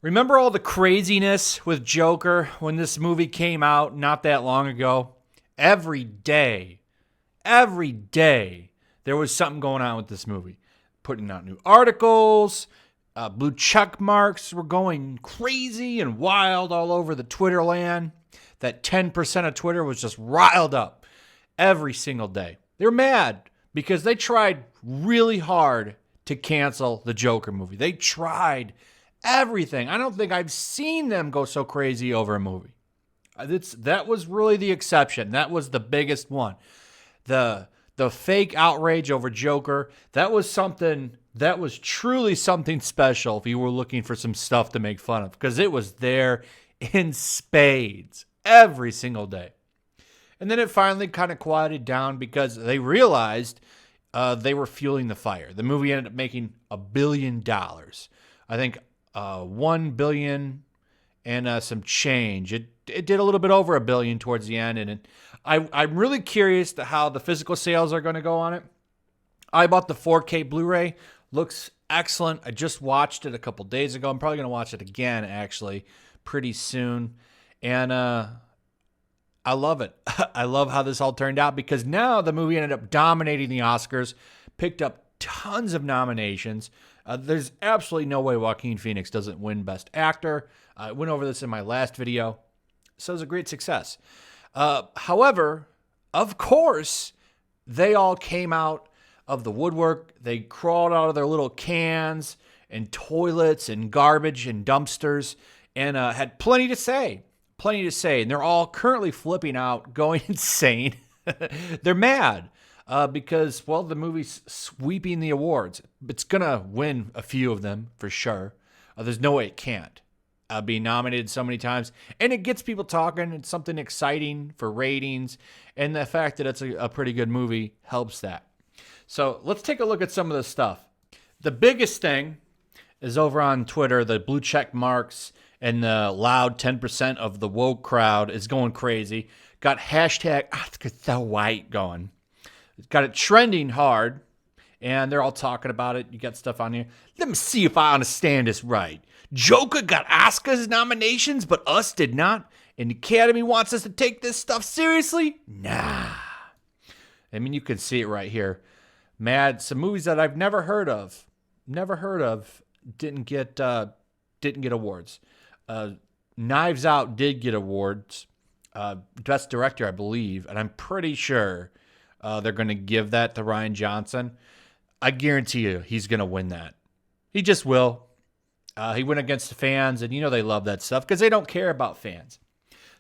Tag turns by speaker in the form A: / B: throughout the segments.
A: Remember all the craziness with Joker when this movie came out not that long ago? Every day, there was something going on with this movie. Putting out new articles, blue check marks were going crazy and wild all over the Twitter land. That 10% of Twitter was just riled up every single day. They're mad because they tried really hard to cancel the Joker movie. They tried everything. I don't think I've seen them go so crazy over a movie. That was really the exception. That was the biggest one. The fake outrage over Joker, that was truly something special if you were looking for some stuff to make fun of, because it was there in spades every single day. And then it finally kind of quieted down because they realized they were fueling the fire. The movie ended up making $1 billion. I think 1 billion and some change. It did a little bit over $1 billion towards the end, and I'm really curious to how the physical sales are going to go on it. I bought the 4K Blu-ray. Looks excellent. I just watched it a couple days ago. I'm probably going to watch it again, actually, pretty soon. And I love it. I love how this all turned out because now the movie ended up dominating the Oscars, picked up tons of nominations. There's absolutely no way Joaquin Phoenix doesn't win Best Actor. I went over this in my last video. So it was a great success. However, of course, they all came out of the woodwork. They crawled out of their little cans and toilets and garbage and dumpsters and had plenty to say. And they're all currently flipping out, going insane. They're mad because, well, the movie's sweeping the awards. It's going to win a few of them for sure. There's no way it can't. Being nominated so many times, and it gets people talking. It's something exciting for ratings, and the fact that it's a pretty good movie helps that. So let's take a look at some of this stuff. The biggest thing is over on Twitter. The blue check marks and the loud 10% of the woke crowd is going crazy. Got hashtag Oscar so white going. Got it trending hard, and they're all talking about it. You got stuff on here. Let me see if I understand this right. Joker got Oscars nominations, but us did not. And the Academy wants us to take this stuff seriously? Nah. I mean, you can see it right here. Mad. Some movies that I've never heard of, didn't get awards. Knives Out did get awards. Best Director, I believe, and I'm pretty sure they're going to give that to Rian Johnson. I guarantee you he's going to win that. He just will. He went against the fans, and you know they love that stuff because they don't care about fans.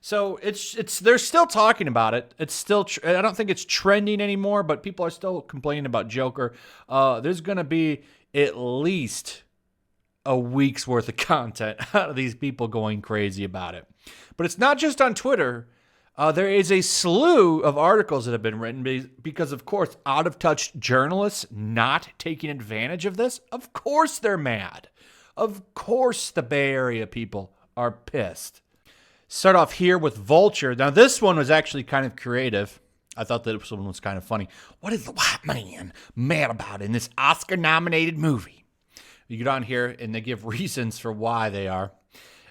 A: So they're still talking about it. It's still I don't think it's trending anymore, but people are still complaining about Joker. There's going to be at least a week's worth of content out of these people going crazy about it. But it's not just on Twitter. There is a slew of articles that have been written because, of course, out-of-touch journalists not taking advantage of this. Of course they're mad. Of course the Bay Area people are pissed. Start off here with Vulture. Now, this one was actually kind of creative. I thought that this one was kind of funny. What is the white man mad about in this Oscar-nominated movie? You get on here, and they give reasons for why they are.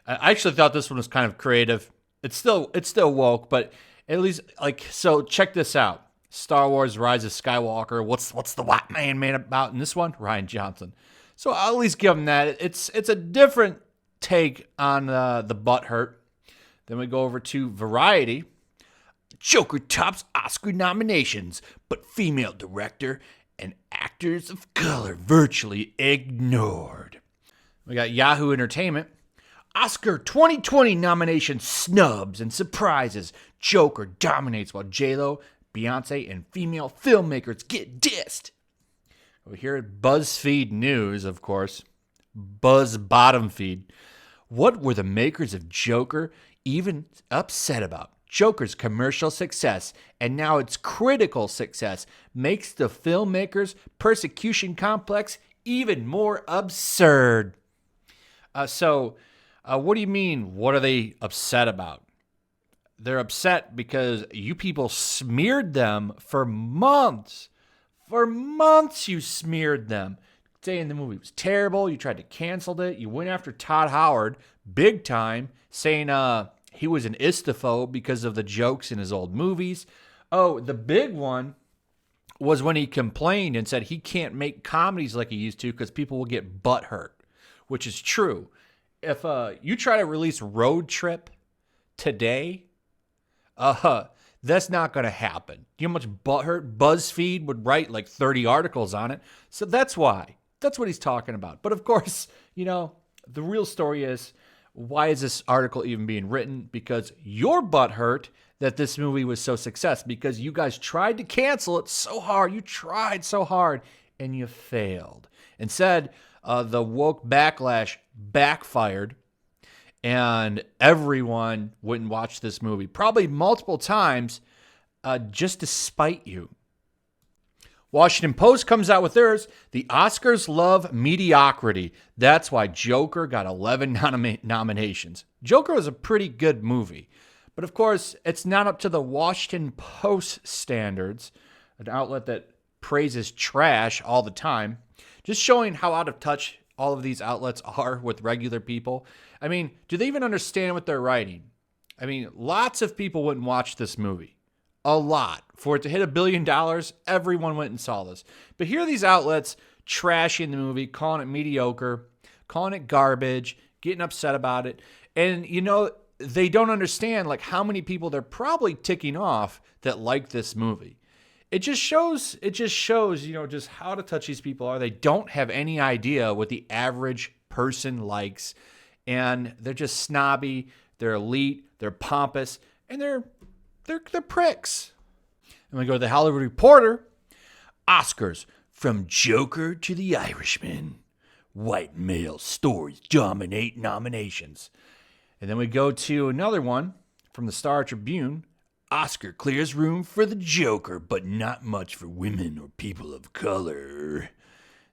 A: I actually thought this one was kind of creative. It's still woke, but at least, so check this out. Star Wars Rise of Skywalker. What's the white man mad about in this one? Rian Johnson. So I'll at least give them that. It's a different take on the butthurt. Then we go over to Variety. Joker tops Oscar nominations, but female director and actors of color virtually ignored. We got Yahoo Entertainment. Oscar 2020 nomination snubs and surprises. Joker dominates while J-Lo, Beyonce, and female filmmakers get dissed. Over here at BuzzFeed News, of course. Buzz Bottom Feed. What were the makers of Joker even upset about? Joker's commercial success and now its critical success makes the filmmakers' persecution complex even more absurd. What do you mean? What are they upset about? They're upset because you people smeared them for months. For months you smeared them. saying the movie was terrible. You tried to cancel it. You went after Todd Howard big time, saying he was an istophobe because of the jokes in his old movies. Oh, the big one was when he complained and said he can't make comedies like he used to because people will get butthurt, which is true. If you try to release Road Trip today, that's not going to happen. You know how much butthurt? BuzzFeed would write like 30 articles on it. So that's why. That's what he's talking about. But of course, the real story is, why is this article even being written? Because you're butthurt that this movie was so successful because you guys tried to cancel it so hard. You tried so hard and you failed. Instead, the woke backlash backfired and everyone went and watched this movie, probably multiple times, just to spite you. Washington Post comes out with theirs. The Oscars love mediocrity. That's why Joker got 11 nominations. Joker was a pretty good movie. But of course, it's not up to the Washington Post standards, an outlet that praises trash all the time. Just showing how out of touch all of these outlets are with regular people. I mean, do they even understand what they're writing? I mean, lots of people wouldn't watch this movie. A lot. For it to hit $1 billion, everyone went and saw this. But here are these outlets trashing the movie, calling it mediocre, calling it garbage, getting upset about it. And, they don't understand like how many people they're probably ticking off that like this movie. It just shows, just how out of touch these people are. They don't have any idea what the average person likes. And they're just snobby, they're elite, they're pompous, and they're pricks. And we go to the Hollywood Reporter. Oscars, from Joker to The Irishman. White male stories dominate nominations. And then we go to another one from the Star Tribune. Oscar clears room for the Joker, but not much for women or people of color.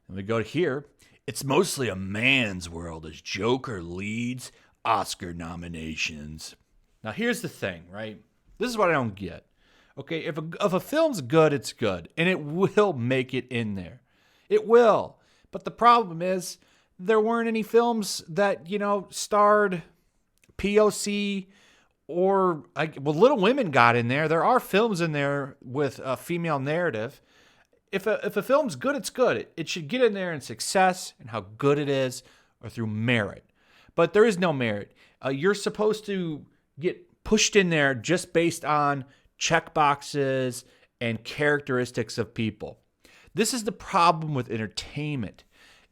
A: And we go to here. It's mostly a man's world as Joker leads Oscar nominations. Now here's the thing, right? This is what I don't get. Okay, if a film's good, it's good. And it will make it in there. It will. But the problem is, there weren't any films that, starred POC or, Little Women got in there. There are films in there with a female narrative. If a film's good, it's good. It should get in there in success and how good it is or through merit. But there is no merit. You're supposed to get pushed in there just based on check boxes and characteristics of people. This is the problem with entertainment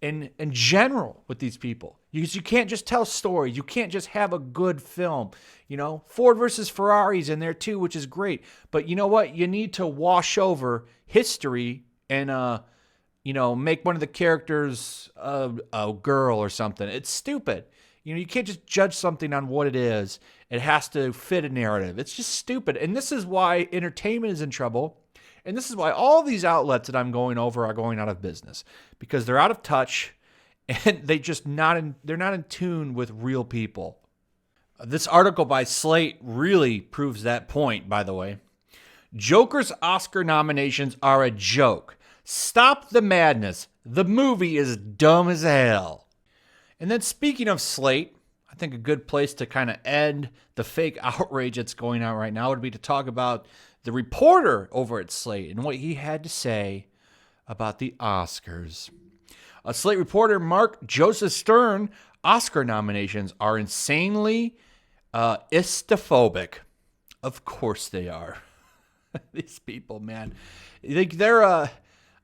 A: in general with these people. Because you can't just tell stories. You can't just have a good film. Ford versus Ferrari's in there too, which is great. But you know what? You need to wash over history and, make one of the characters a girl or something. It's stupid. You can't just judge something on what it is. It has to fit a narrative. It's just stupid. And this is why entertainment is in trouble. And this is why all these outlets that I'm going over are going out of business. Because they're out of touch and they're not in tune with real people. This article by Slate really proves that point, by the way. Joker's Oscar nominations are a joke. Stop the madness. The movie is dumb as hell. And then speaking of Slate, I think a good place to kind of end the fake outrage that's going on right now would be to talk about the reporter over at Slate and what he had to say about the Oscars. A Slate reporter, Mark Joseph Stern, Oscar nominations are insanely istophobic. Of course they are. These people, man. They're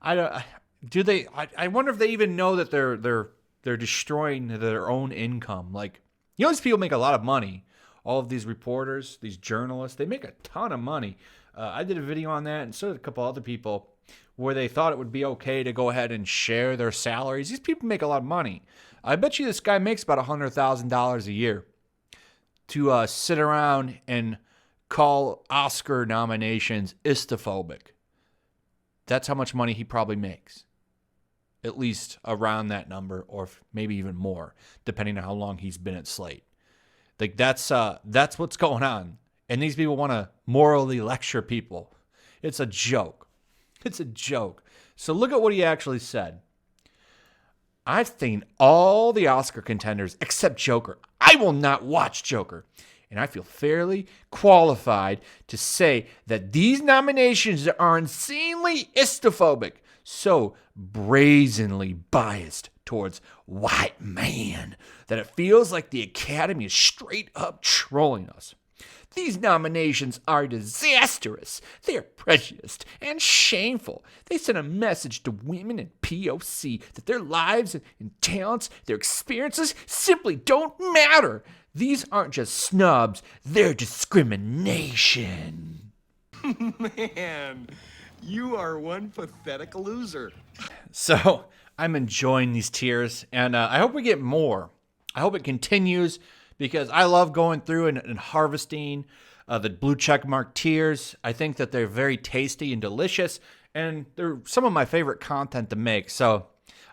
A: I wonder if they even know that they're destroying their own income. Like, these people make a lot of money. All of these reporters, these journalists, they make a ton of money. I did a video on that, and so did a couple other people, where they thought it would be okay to go ahead and share their salaries. These people make a lot of money. I bet you this guy makes about $100,000 a year to sit around and call Oscar nominations istophobic. That's how much money he probably makes. At least around that number, or maybe even more, depending on how long he's been at Slate. Like that's what's going on. And these people want to morally lecture people. It's a joke. It's a joke. So look at what he actually said. I've seen all the Oscar contenders except Joker. I will not watch Joker. And I feel fairly qualified to say that these nominations are insanely istophobic, so brazenly biased towards white man that it feels like the Academy is straight up trolling us. These nominations are disastrous. They are prejudiced and shameful. They send a message to women in POC that their lives and talents, their experiences simply don't matter. These aren't just snubs, they're discrimination.
B: Man, you are one pathetic loser.
A: So I'm enjoying these tiers, and I hope we get more. I hope it continues, because I love going through and harvesting the blue checkmark tiers. I think that they're very tasty and delicious, and they're some of my favorite content to make. So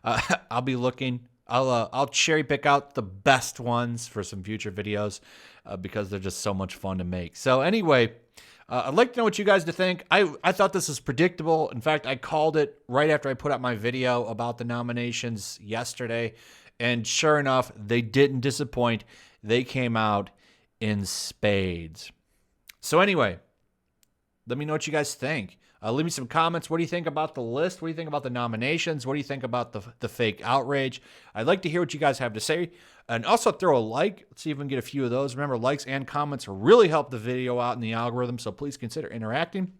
A: I'll be looking. I'll cherry pick out the best ones for some future videos because they're just so much fun to make. So anyway, I'd like to know what you guys think. I thought this was predictable. In fact, I called it right after I put out my video about the nominations yesterday. And sure enough, they didn't disappoint. They came out in spades. So anyway, let me know what you guys think. Leave me some comments. What do you think about the list? What do you think about the nominations? What do you think about the fake outrage? I'd like to hear what you guys have to say. And also throw a like. Let's see if we can get a few of those. Remember, likes and comments really help the video out in the algorithm, so please consider interacting.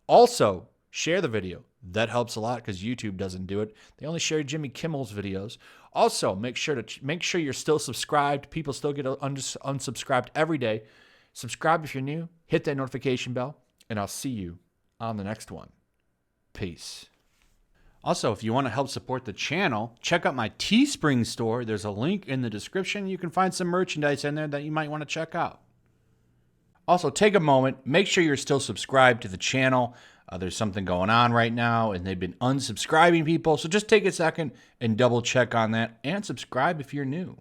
A: Also, share the video. That helps a lot because YouTube doesn't do it. They only share Jimmy Kimmel's videos. Also, make sure you're still subscribed. People still get unsubscribed every day. Subscribe if you're new. Hit that notification bell, and I'll see you on the next one. Peace. Also, if you want to help support the channel, check out my Teespring store. There's a link in the description. You can find some merchandise in there that you might want to check out. Also, take a moment. Make sure you're still subscribed to the channel. There's something going on right now, and they've been unsubscribing people. So just take a second and double check on that, and subscribe if you're new.